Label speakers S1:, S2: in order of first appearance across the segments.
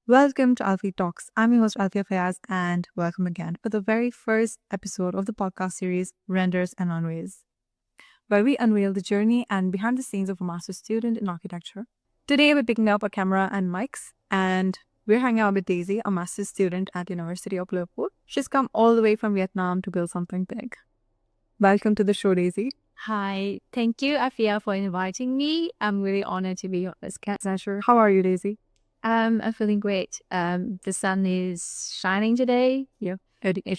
S1: Welcome to Alfie Talks. I'm your host Alfiya and welcome again for the very first episode of the podcast series Renders and Runways, where we unveil the journey and behind the scenes of a master's student in architecture. Today we're picking up a camera and mics, and we're hanging out with Daizie, a master's student at University of Liverpool. She's come all the way from Vietnam to build something big. Welcome to the show, Daizie.
S2: Hi, thank you, Alfiya, for inviting me. I'm really honored to be on this
S1: Pleasure. How are you, Daizie?
S2: I'm feeling great. The sun is shining today.
S1: Yeah.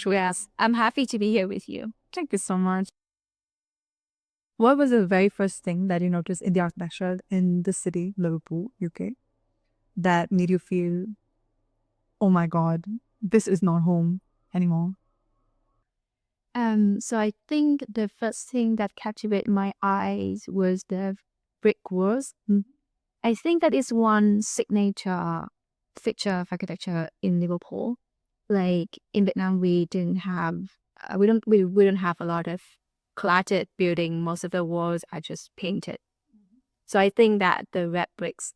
S2: Yes, I'm happy to be here with you.
S1: Thank you so much. What was the very first thing that you noticed in the architecture in the city, Liverpool, UK, that made you feel, oh my God, this is not home anymore?
S2: So I think the first thing that captivated my eyes was the brick walls. I think that is one signature feature of architecture in Liverpool. Like in Vietnam, we don't have a lot of cluttered building. Most of the walls are just painted. So I think that the red bricks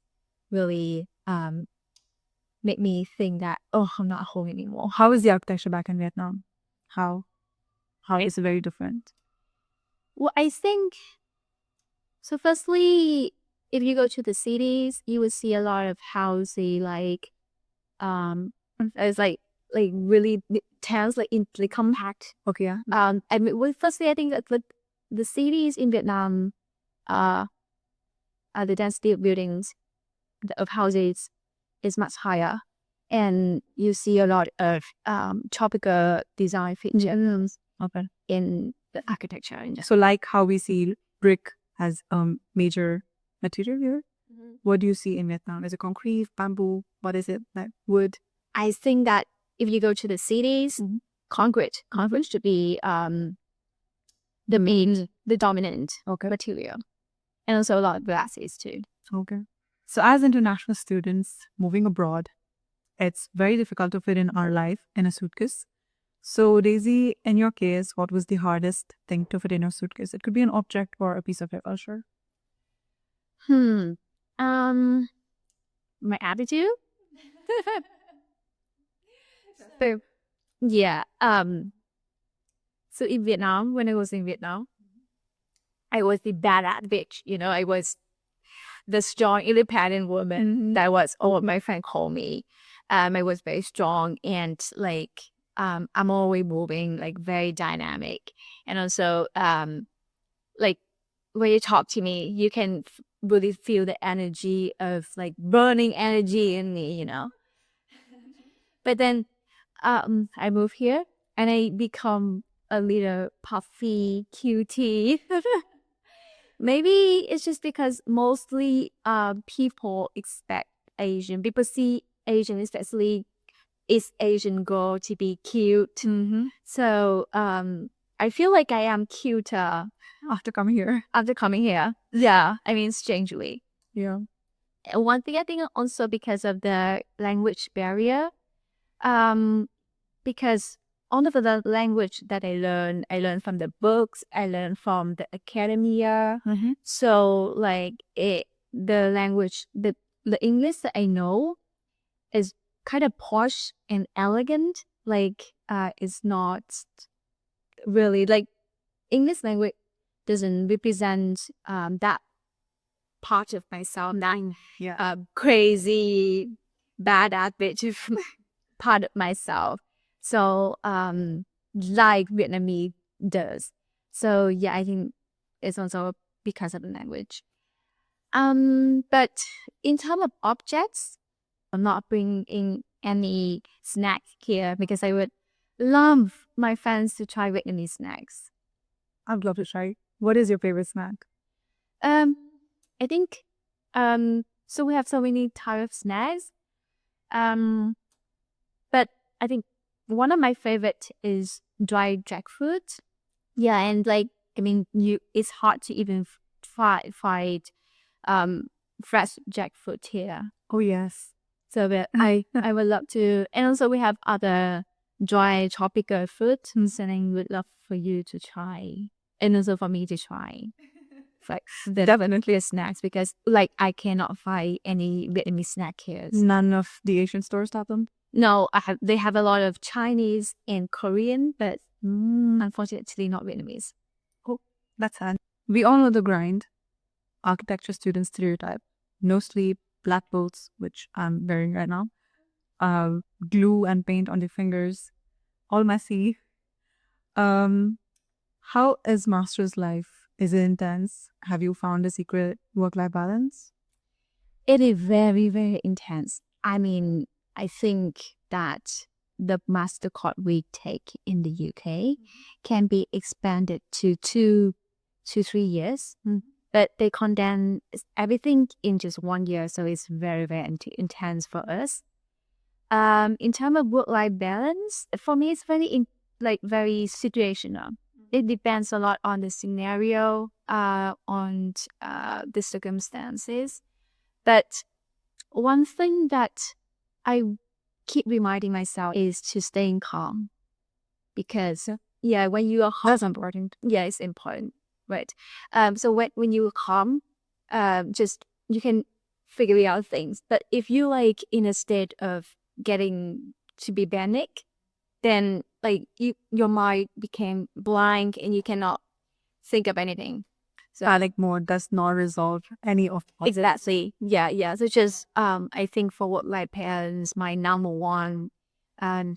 S2: really made me think that, oh, I'm not home anymore.
S1: How is the architecture back in Vietnam? How is it very different?
S2: Well, I think so. Firstly, if you go to the cities, you will see a lot of houses it's like really towns compact.
S1: Okay, yeah.
S2: I mean, well, firstly, I think that the cities in Vietnam, the density of buildings of houses is much higher, and you see a lot of tropical design features in the architecture.
S1: So like how we see brick as major material here, what do you see in Vietnam? Is it concrete, bamboo? What is it? Like wood?
S2: I think that if you go to the cities, concrete should be the dominant material, and also a lot of glasses too.
S1: Okay. So as international students moving abroad, it's very difficult to fit in our life in a suitcase. So Daizie, in your case, what was the hardest thing to fit in your suitcase? It could be an object or a piece of your culture.
S2: My attitude. So, yeah. So in Vietnam, when I was in Vietnam, I was the badass bitch. You know, I was the strong, independent woman. That was all my friends call me. I was very strong and I'm always moving, like very dynamic, and also like when you talk to me, you can really feel the energy of like burning energy in me, you know. But then I moved here and I become a little puffy cutie. Maybe it's just because mostly people expect people see Asian, especially East Asian girl, to be cute. So I feel like I am cuter
S1: After coming here.
S2: Yeah, I mean, strangely.
S1: Yeah.
S2: One thing I think also because of the language barrier, because all of the language that I learned from the books, I learned from the academia. So like the language, the English that I know is kind of posh and elegant. Like it's not really like English language doesn't represent that part of myself, that crazy badass bitch part of myself. So like Vietnamese does. So yeah, I think it's also because of the language. But in terms of objects, I'm not bringing any snacks here because I would love my friends to try Vietnamese snacks.
S1: I'd love to try. What is your favorite snack?
S2: I think so we have so many types of snacks. But I think one of my favorite is dry jackfruit. Yeah, and like I mean, it's hard to even find fresh jackfruit here.
S1: Oh yes.
S2: So but I would love to, and also we have other dry tropical fruits, and I would love for you to try, and also for me to try. like definitely a snacks because like I cannot find any Vietnamese snack here.
S1: None of the Asian stores have them?
S2: No, they have a lot of Chinese and Korean, but unfortunately not Vietnamese.
S1: Oh, that's sad. We all know the grind. Architecture student stereotype. No sleep, black bolts, which I'm wearing right now. Glue and paint on the fingers. All messy. How is master's life? Is it intense? Have you found a secret work-life balance?
S2: It is very, very intense. I mean, I think that the master course we take in the UK can be expanded to 2 to 3 years, but they condense everything in just 1 year, so it's very, very intense for us. In terms of work-life balance, for me, it's very situational. It depends a lot on the scenario, on the circumstances. But one thing that I keep reminding myself is to staying calm. Because, when you are calm,
S1: That's important.
S2: yeah, it's important, right? So when you are calm, just you can figure out things. But if you like in a state of getting to be panic, then like your mind became blank and you cannot think of anything. So
S1: Panic mode does not resolve any of
S2: exactly. Yeah. So just I think for work-life balance, my number one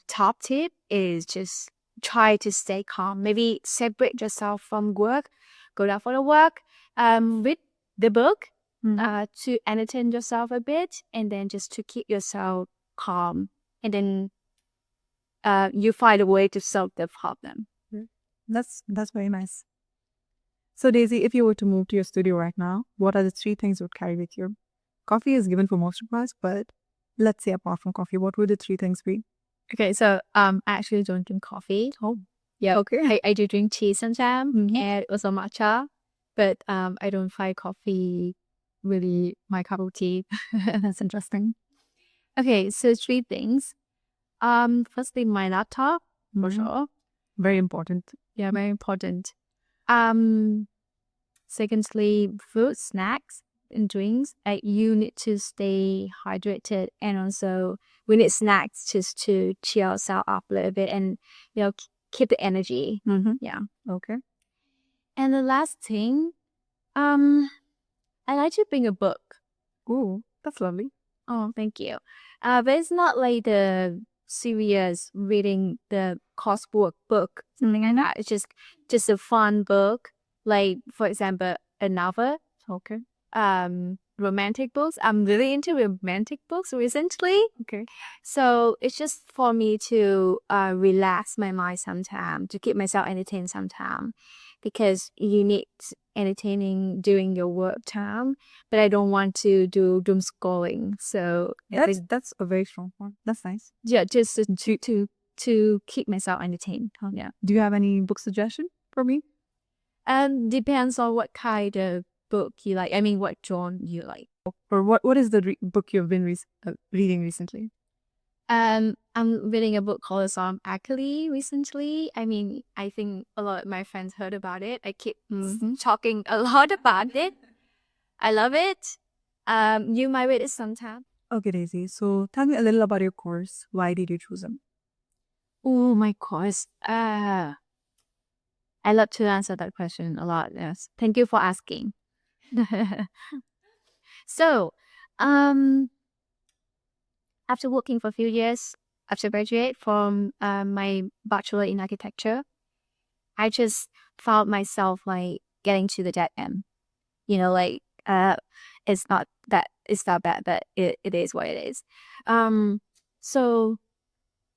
S2: top tip is just try to stay calm. Maybe separate yourself from work, go down for the work, read the book to entertain yourself a bit, and then just to keep yourself calm, and then you find a way to solve the problem.
S1: That's very nice. So Daizie, if you were to move to your studio right now, what are the 3 things you would carry with you? Coffee is given for most of us, but let's say apart from coffee, what would the 3 things be?
S2: Okay, so I actually don't drink coffee.
S1: Oh,
S2: yeah.
S1: okay.
S2: I do drink tea sometimes and also matcha, but I don't find coffee really my cup of tea.
S1: That's interesting.
S2: Okay, so 3 things. Firstly, my laptop for sure.
S1: Very important.
S2: Yeah, very important. Secondly, food, snacks, and drinks. You need to stay hydrated, and also we need snacks just to cheer ourselves up a little bit, and keep the energy. Yeah.
S1: Okay.
S2: And the last thing, I like to bring a book.
S1: Ooh, that's lovely.
S2: Oh, thank you. But it's not like the serious reading the coursework book, something like that. It's just a fun book. Like, for example, a novel.
S1: Okay.
S2: Romantic books. I'm really into romantic books recently.
S1: Okay.
S2: So it's just for me to relax my mind sometime, to keep myself entertained sometime. Because you need entertaining during your work time, but I don't want to do doom scrolling. So
S1: That's a very strong one. That's nice.
S2: yeah, just to keep myself entertained. Yeah.
S1: Do you have any book suggestion for me?
S2: Depends on what kind of book you like. I mean, what genre you like.
S1: Or what is the book you've been reading recently?
S2: I'm reading a book called Alfiya recently. I mean, I think a lot of my friends heard about it. I keep talking a lot about it. I love it. You might read it sometime.
S1: Okay, Daizie. So tell me a little about your course. Why did you choose them?
S2: Oh, my course. I love to answer that question a lot. Yes. Thank you for asking. So, after working for a few years, after graduate from my bachelor in architecture, I just found myself like getting to the dead end. It's not that bad, but it is what it is. So,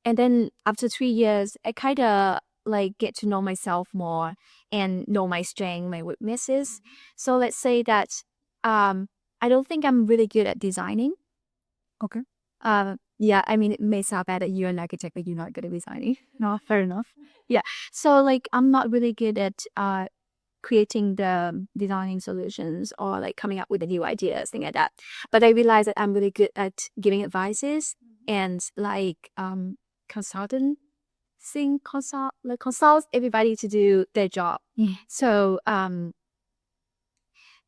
S2: and then after 3 years, I kind of like get to know myself more and know my strengths, my weaknesses. So let's say that I don't think I'm really good at designing.
S1: Okay.
S2: Yeah, I mean, it may sound bad that you're an architect, but you're not good at designing.
S1: No, fair enough.
S2: Yeah. So like I'm not really good at creating the designing solutions or like coming up with the new ideas, thing like that. But I realized that I'm really good at giving advices and like consult everybody to do their job. So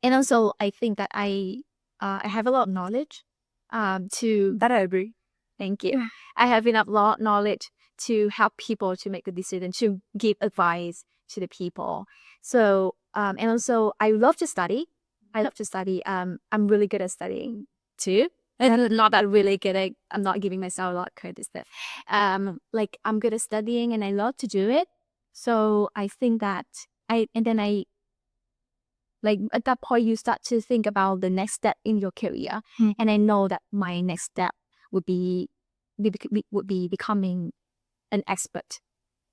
S2: And also, I think that I have a lot of knowledge to.
S1: That I agree.
S2: Thank you. I have enough knowledge to help people to make a decision, to give advice to the people. So, and also, I love to study. I love to study. I'm really good at studying too. And not that really good at, I'm not giving myself a lot of credit stuff. Like I'm good at studying and I love to do it. So I think that like at that point you start to think about the next step in your career. And I know that my next step would be becoming an expert.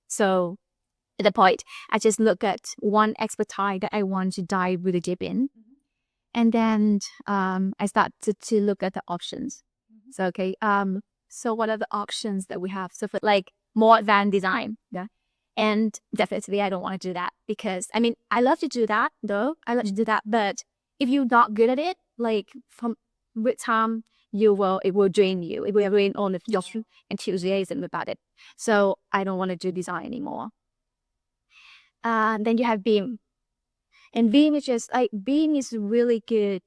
S2: So at that point, I just look at one expertise that I want to dive really deep in. And then I start to look at the options. So, okay, so what are the options that we have? So for like more advanced design, yeah. And definitely I don't want to do that because, I mean, I love to do that though. I love to do that. But if you're not good at it, like with time, it will drain you. It will drain all of your enthusiasm about it. So I don't want to do design anymore. Then you have BIM. And BIM is just like, BIM is really good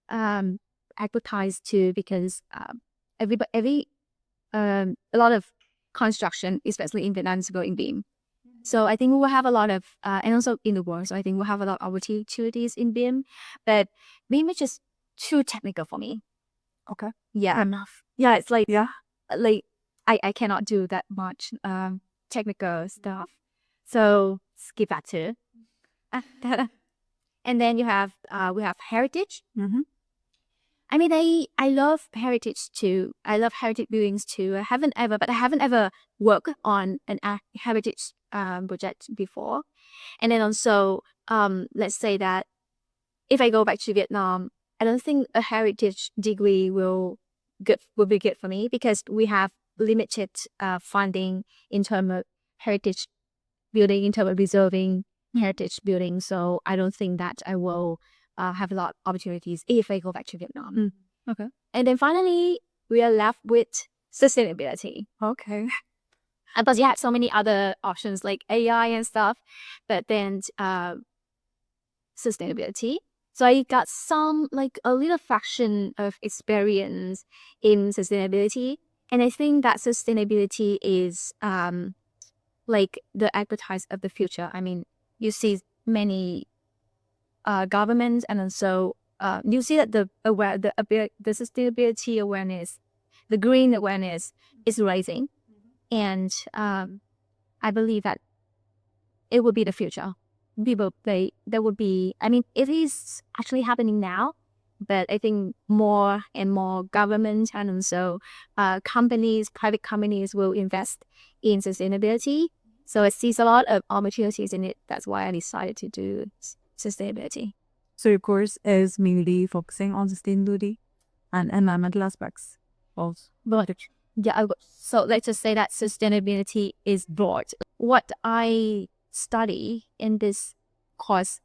S2: advertised too because a lot of construction, especially in Vietnam, is going BIM. So I think we will have a lot of, and also in the world, so I think we'll have a lot of opportunities in BIM. But BIM is just too technical for me.
S1: Okay.
S2: Yeah.
S1: Enough.
S2: Yeah, it's like, like I cannot do that much technical stuff. So skip that too. And then you have we have heritage. I mean, I love heritage too. I love heritage buildings too. I haven't ever worked on an heritage project before. And then also, let's say that if I go back to Vietnam, I don't think a heritage degree will be good for me because we have limited funding in terms of heritage building, in terms of preserving heritage building. So I don't think that I will have a lot of opportunities if I go back to Vietnam.
S1: Okay.
S2: And then finally, we are left with sustainability.
S1: Okay.
S2: But you have so many other options like AI and stuff, but then sustainability. So I got some, like a little fraction of experience in sustainability. And I think that sustainability is like the advertise of the future. I mean, you see many governments and also you see that the sustainability awareness, the green awareness is rising. And I believe that it will be the future. There would be, I mean, it is actually happening now, but I think more and more governments and also private companies will invest in sustainability. So I see a lot of opportunities in it. That's why I decided to do sustainability.
S1: So your course is mainly focusing on sustainability and environmental aspects also.
S2: But yeah, so let's just say that sustainability is broad. What I study in this course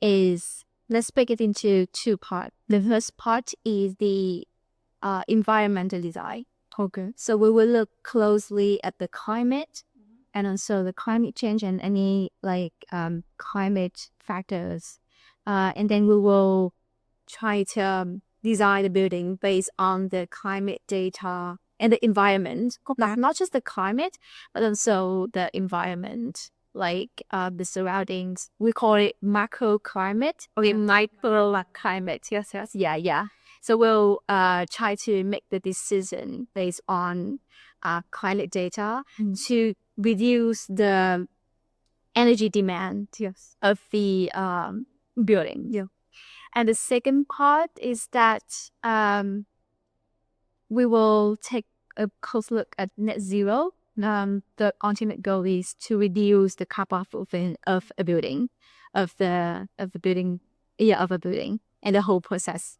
S2: is, let's break it into two parts. The first part is the environmental design.
S1: Okay.
S2: So we will look closely at the climate and also the climate change and any like climate factors. And then we will try to design the building based on the climate data and the environment. Not just the climate, but also the environment, like the surroundings. We call it macroclimate or microclimate. Yes. Yeah. So we'll try to make the decision based on climate data to reduce the energy demand of the building.
S1: Yeah.
S2: And the second part is that we will take a close look at net zero. The ultimate goal is to reduce the carbon footprint of a building, of a building, and the whole process,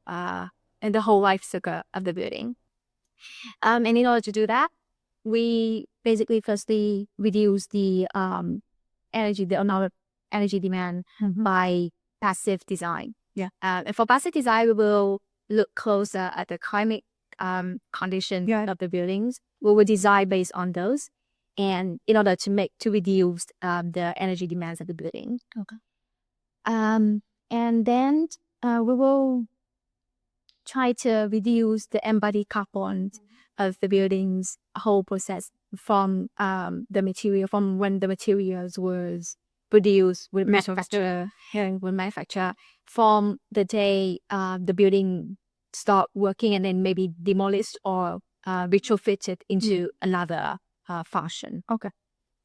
S2: and the whole life cycle of the building. And in order to do that, we basically firstly reduce the energy demand by passive design.
S1: Yeah.
S2: And for passive design, we will look closer at the climate condition of the buildings. We will design based on those, and in order to reduce the energy demands of the building.
S1: Okay.
S2: And then we will try to reduce the embodied carbon of the building's whole process from the material, from when the materials was produced with manufacture, from the day the building start working and then maybe demolished or retrofitted into another function.
S1: Okay.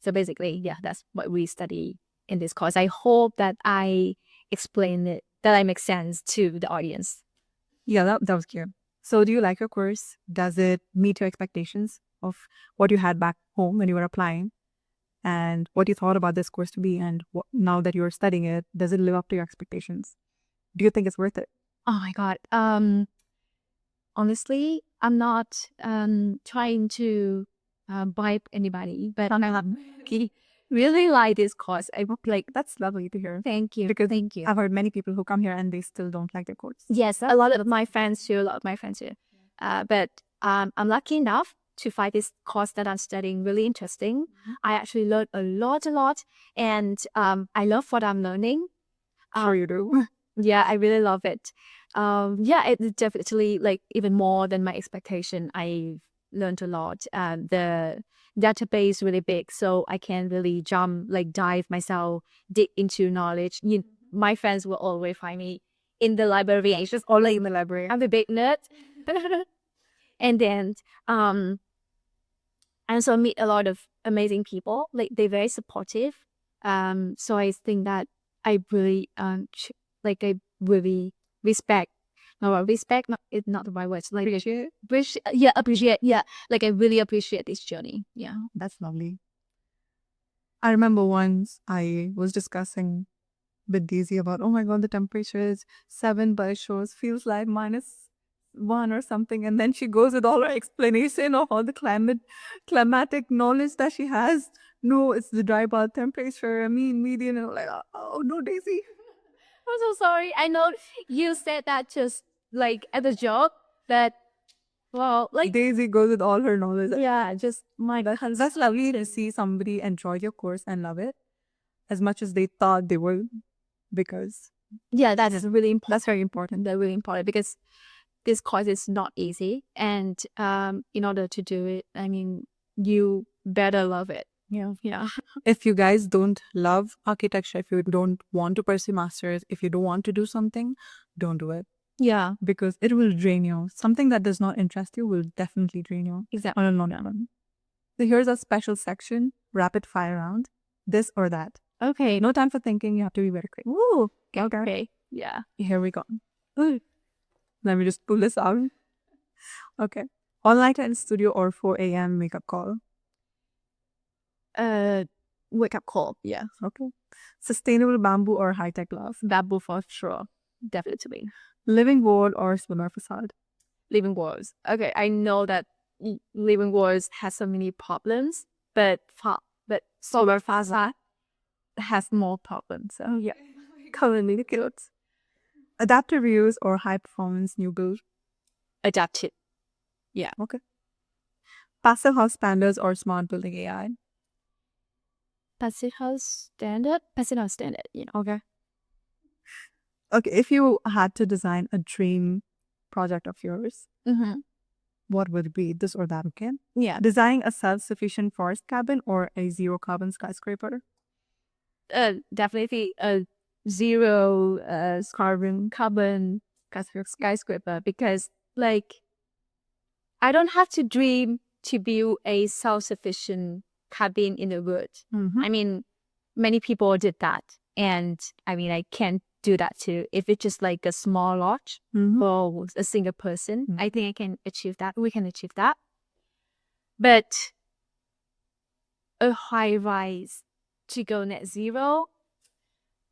S2: So basically, yeah, that's what we study in this course. I hope that I explain it, that I make sense to the audience.
S1: Yeah, that was clear. So do you like your course? Does it meet your expectations of what you had back home when you were applying and what you thought about this course to be? And now that you're studying it, does it live up to your expectations? Do you think it's worth it?
S2: Oh my God. Honestly, I'm not trying to bribe anybody, but I'm really like this course. I like.
S1: That's lovely to hear.
S2: Thank you.
S1: Because
S2: Thank you.
S1: I've heard many people who come here and they still don't like their course.
S2: Yes, a lot of my friends do. But I'm lucky enough to find this course that I'm studying really interesting. I actually learned a lot, and I love what I'm learning.
S1: Sure you do.
S2: Yeah, I really love it. Yeah, it's definitely like even more than my expectation. I've learned a lot. The database really big, so I can really dive myself deep into knowledge. My friends will always find me in the library. I just only in the library. I'm a big nerd. And then I also meet a lot of amazing people. Like they're very supportive. So I think that I really I really respect. No, respect is not the right word. Like appreciate. Appreciate. Yeah, like I really appreciate this journey. Yeah,
S1: that's lovely. I remember once I was discussing with Daizie about, oh my God, the temperature is 7, but it shows feels like -1 or something. And then she goes with all her explanation of all the climatic knowledge that she has. No, it's the dry bulb temperature, median. And I'm like, oh no, Daizie.
S2: I'm so sorry. I know you said that just like as a joke, but well, like
S1: Daizie goes with all her knowledge.
S2: Yeah, just my God.
S1: That's lovely to see somebody enjoy your course and love it as much as they thought they would, because
S2: yeah, that is really important.
S1: that's very important.
S2: That's really important because this course is not easy, and in order to do it, I mean, you better love it. Yeah.
S1: If you guys don't love architecture, if you don't want to pursue masters, if you don't want to do something, don't do it.
S2: Yeah,
S1: Because it will drain you. Something that does not interest you will definitely drain you.
S2: exactly.
S1: On a long run. So here's a special section, rapid fire round. This or that.
S2: Okay.
S1: No time for thinking. You have to be very quick.
S2: Woo. Okay. Yeah.
S1: Here we go. Ooh. Let me just pull this out. Okay. All night in studio or 4 a.m. makeup call.
S2: Wake up call.
S1: Yeah. Okay. Sustainable bamboo or high tech love.
S2: Bamboo for sure. Definitely.
S1: Living wall or swimmer facade.
S2: Living walls. Okay, I know that living walls has so many problems, but solar facade has more problems. So yeah,
S1: Currently the kids. Adaptive reuse or high performance new build.
S2: adapted. Yeah.
S1: Okay. Passive house standards or smart building AI.
S2: Passive house standard.
S1: Okay. Okay, if you had to design a dream project of yours, what would it be? This or that, okay?
S2: Yeah.
S1: Designing a self-sufficient forest cabin or a zero carbon skyscraper?
S2: Definitely a zero carbon skyscraper, because like I don't have to dream to build a self-sufficient cabin in the woods. I mean, many people did that, and I mean, I can't do that too. If it's just like a small lodge for a single person, I think I can achieve that. We can achieve that. But a high rise to go net zero,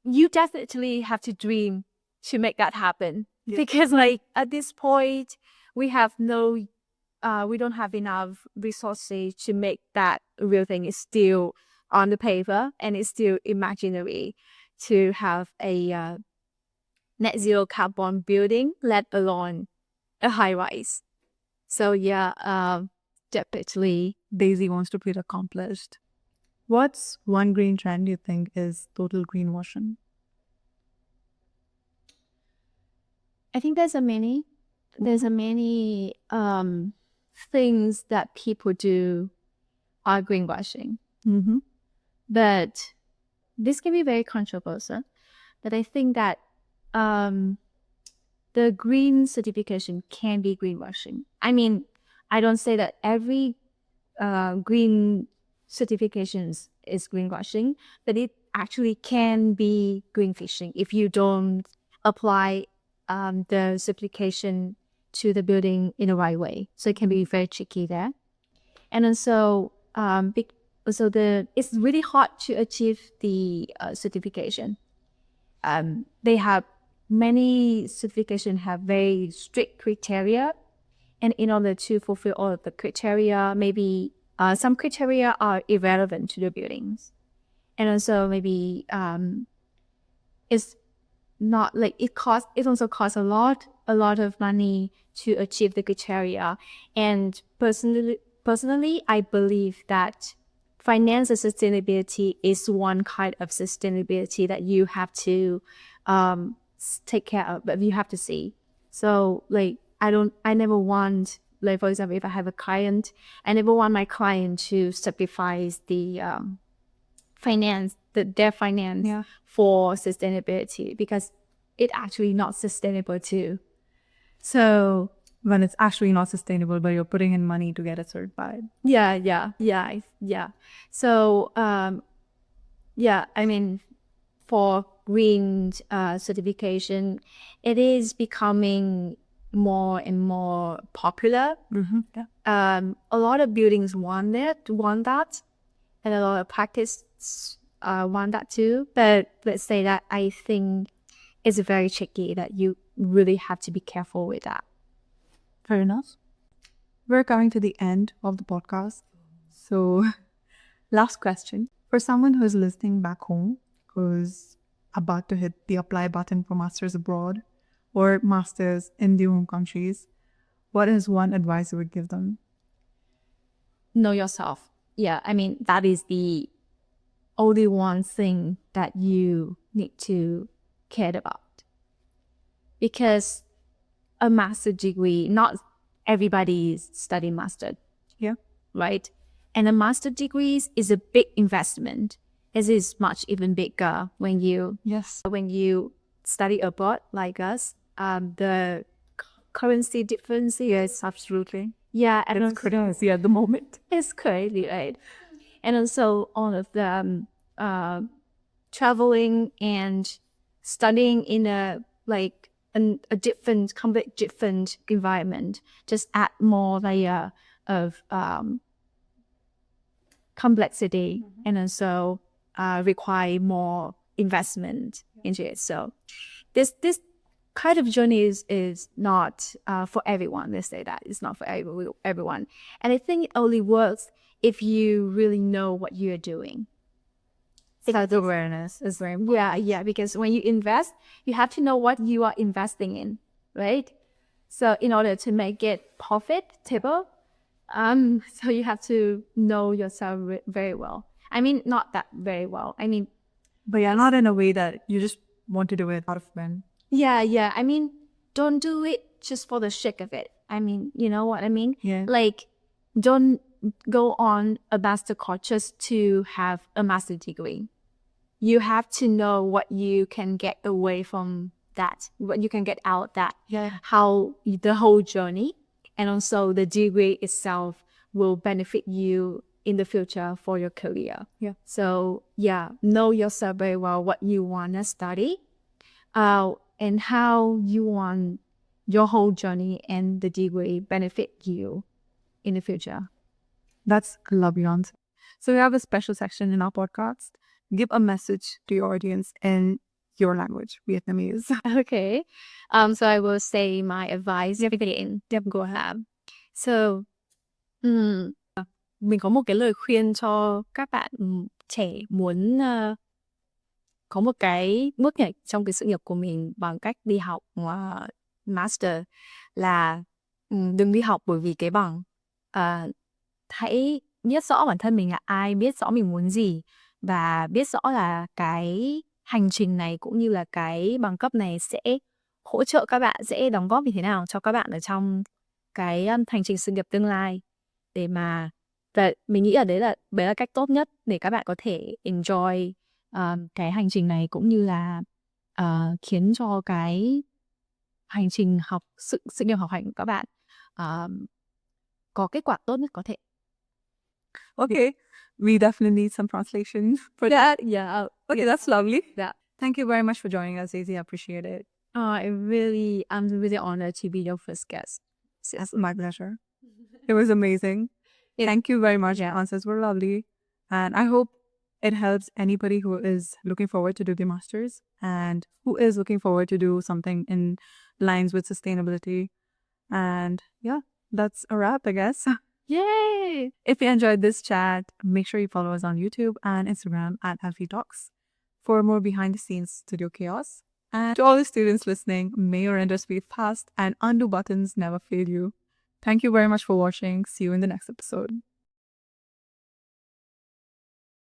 S2: you definitely have to dream to make that happen. Yeah. Because like at this point, we don't have enough resources to make that a real thing. It's still on the paper and it's still imaginary to have a net zero carbon building, let alone a high rise. So yeah, definitely.
S1: Daizie wants to feel accomplished. What's one green trend you think is total greenwashing?
S2: I think there's a many things that people do are greenwashing.
S1: Mm-hmm.
S2: But this can be very controversial. But I think that the green certification can be greenwashing. I mean, I don't say that every green certifications is greenwashing, but it actually can be greenfishing if you don't apply the certification to the building in the right way. So it can be very tricky there. And also, it's really hard to achieve the certification. They have many certifications have very strict criteria, and in order to fulfill all of the criteria, maybe some criteria are irrelevant to the buildings, and also maybe it's not like it also costs a lot of money to achieve the criteria. And personally, I believe that finance and sustainability is one kind of sustainability that you have to take care of, but you have to see. So like I never want, like for example, if I have a client, I never want my client to sacrifice the their finance for sustainability, because it actually not sustainable too. So
S1: When it's actually not sustainable, but you're putting in money to get it certified.
S2: yeah. So I mean, for green certification, it is becoming more and more popular.
S1: Mm-hmm. Yeah.
S2: A lot of buildings want that, and a lot of practice want that too. But let's say that I think it's very tricky, that you really have to be careful with that.
S1: Fair enough. We're coming to the end of the podcast. So, last question. For someone who's listening back home, who's about to hit the apply button for masters abroad or masters in their home countries, what is one advice you would give them?
S2: Know yourself. Yeah, I mean, that is the only one thing that you need to care about. Because a master degree, not everybody is studying master.
S1: Yeah.
S2: Right? And a master degree is a big investment. It is much even bigger when you study abroad like us. The currency difference is
S1: Absolutely.
S2: yeah, and
S1: It's crazy at the moment.
S2: it's crazy, right? And also all of the traveling and studying in a complete different environment just add more layer of complexity, and also require more investment into it. So this kind of journey is not for everyone. Let's say that it's not for everyone, and I think it only works if you really know what you're doing.
S1: Self-awareness is very important.
S2: Yeah, because when you invest, you have to know what you are investing in, right? So in order to make it profitable, so you have to know yourself very well. I mean, not that very well. I mean,
S1: But yeah, not in a way that you just want to do it out of fun.
S2: yeah. I mean, don't do it just for the sake of it. I mean, you know what I mean?
S1: Yeah.
S2: Like, don't go on a master course just to have a master degree. You have to know what you can get away from that, what you can get out that, how the whole journey, and also the degree itself will benefit you in the future for your career.
S1: Yeah.
S2: So yeah, know yourself very well, what you want to study, and how you want your whole journey and the degree benefit you in the future.
S1: That's a lovely answer. So we have a special section in our podcast. Give a message to your audience in your language, Vietnamese.
S2: Okay. So I will say my advice in go ahead. So, mình có một cái lời khuyên cho các bạn trẻ muốn có một cái bước nhảy trong cái sự nghiệp của mình bằng cách đi học master, là đừng đi học bởi vì cái bằng. Hãy biết rõ bản thân mình là ai, biết rõ mình muốn gì, và biết rõ là cái hành trình này cũng như là cái bằng cấp này sẽ hỗ trợ các bạn sẽ đóng góp như thế nào cho các bạn ở trong cái hành trình sự nghiệp tương lai, để mà mình nghĩ đấy là cách tốt nhất để các bạn có thể enjoy cái hành trình này, cũng như là khiến cho cái hành trình sự nghiệp học hành của các bạn có kết quả tốt nhất có thể.
S1: Okay, we definitely need some translation for that.
S2: Yeah.
S1: Okay, that's lovely.
S2: Yeah.
S1: Thank you very much for joining us, Daizie. I appreciate it.
S2: I'm really honored to be your first guest.
S1: It's my pleasure. It was amazing. Thank you very much.
S2: Yeah.
S1: The answers were lovely. And I hope it helps anybody who is looking forward to do the masters and who is looking forward to do something in lines with sustainability. And yeah, that's a wrap, I guess.
S2: Yay!
S1: If you enjoyed this chat, make sure you follow us on YouTube and Instagram at Alfiya Talks for more behind the scenes studio chaos. And to all the students listening, may your renders be fast and undo buttons never fail you. Thank you very much for watching. See you in the next episode.